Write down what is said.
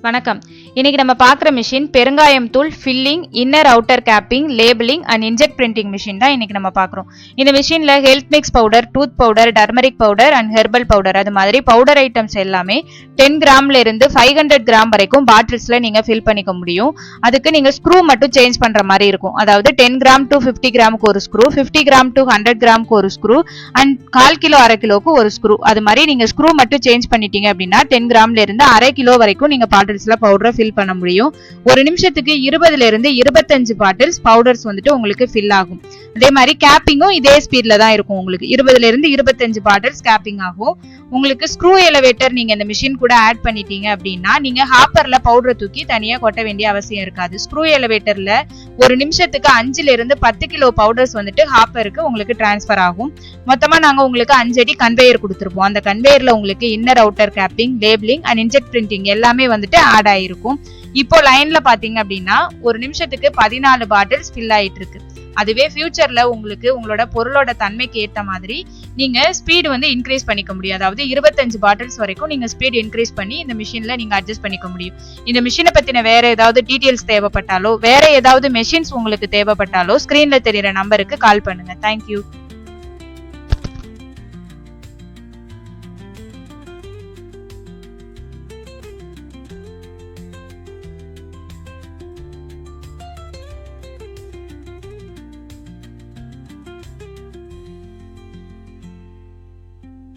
வணக்கம். இன்னைக்கு நம்ம பார்க்குற மிஷின் பெருங்காயம் தூள் filling, inner outer capping, labeling and inject printing machine தான் இன்னைக்கு நம்ம பார்க்குறோம். இந்த மிஷினில் health mix powder, tooth powder, turmeric powder and herbal powder அது மாதிரி பவுடர் ஐட்டம்ஸ் எல்லாமே 10 கிராம்ல இருந்து 500 கிராம் வரைக்கும் பாட்டில்ஸ்ல நீங்க ஃபில் பண்ணிக்க முடியும். அதுக்கு நீங்க ஸ்க்ரூ மட்டும் சேஞ்ச் பண்ற மாதிரி இருக்கும். அதாவது 10 கிராம் டு 50 கிராமுக்கு ஒரு ஸ்க்ரூ, 50 கிராம் டு 100 கிராமுக்கு ஒரு ஸ்க்ரூ அண்ட் 1/4 கிலோ அரை கிலோக்கு ஒரு ஸ்க்ரூ. அது மாதிரி நீங்க ஸ்க்ரூ மட்டும் சேஞ்ச் பண்ணிட்டீங்க அப்படின்னா 10 கிராம்ல இருந்து அரை கிலோ வரைக்கும் நீங்க பாட்டில்ஸ்ல பவுடரை ஃபில் பண்ண முடியும். ஒரு நிமிஷத்துக்கு 20ல இருந்து 25 பாட்டில்ஸ் பவுடர்ஸ் வந்துட்டு உங்களுக்கு ஃபில் ஆகும். அதே மாதிரி கேப்பிங்கும் இதே ஸ்பீட்ல தான் இருக்கும். உங்களுக்கு 20ல இருந்து 25 பாட்டில்ஸ் கேப்பிங் ஆகும். உங்களுக்கு ஸ்க்ரூ எலவேட்டர் நீங்க இந்த மிஷின் கூட ஆட் பண்ணிட்டீங்க அப்படின்னா நீங்க ஹாப்பர்ல பவுடரை தூக்கி தனியா கொட்ட வேண்டிய அவசியம் இருக்காது. ஸ்க்ரூ எலவேட்டர்ல ஒரு நிமிஷத்துக்கு 5ல இருந்து 10 கிலோ பவுடர்ஸ் வந்துட்டு ஹாப்பருக்கு உங்களுக்கு டிரான்ஸ்பர் ஆகும். மொத்தமா நாங்க உங்களுக்கு 5 அடி கன்வேயர் கொடுத்துருப்போம். அந்த கன்வேயர்ல உங்களுக்கு inner outer capping, labeling and inject printing எல்லாமே வந்துட்டு ஆட் ஆயிருக்கும். இப்போ லைன்ல பாத்தீங்க அப்படின்னா ஒரு நிமிஷத்துக்கு 14 பாட்டில்ஸ் ஃபில் ஆயிட்டு இருக்கு. அதுவே ஃபியூச்சர்ல உங்களுக்கு உங்களோட பொருளோட தன்மைக்கு ஏற்ற மாதிரி நீங்க ஸ்பீடு வந்து இன்க்ரீஸ் பண்ணிக்க முடியும். அதாவது 25 பாட்டில்ஸ் வரைக்கும் நீங்க ஸ்பீட் இன்க்ரீஸ் பண்ணி இந்த மிஷின்ல நீங்க அட்ஜஸ்ட் பண்ணிக்க முடியும். இந்த மிஷினை பத்தின வேற ஏதாவது டீடைல்ஸ் தேவைப்பட்டாலோ, வேற ஏதாவது மெஷின்ஸ் உங்களுக்கு தேவைப்பட்டாலோ ஸ்கிரீன்ல தெரியுற நம்பருக்கு கால் பண்ணுங்க. தேங்க்யூ.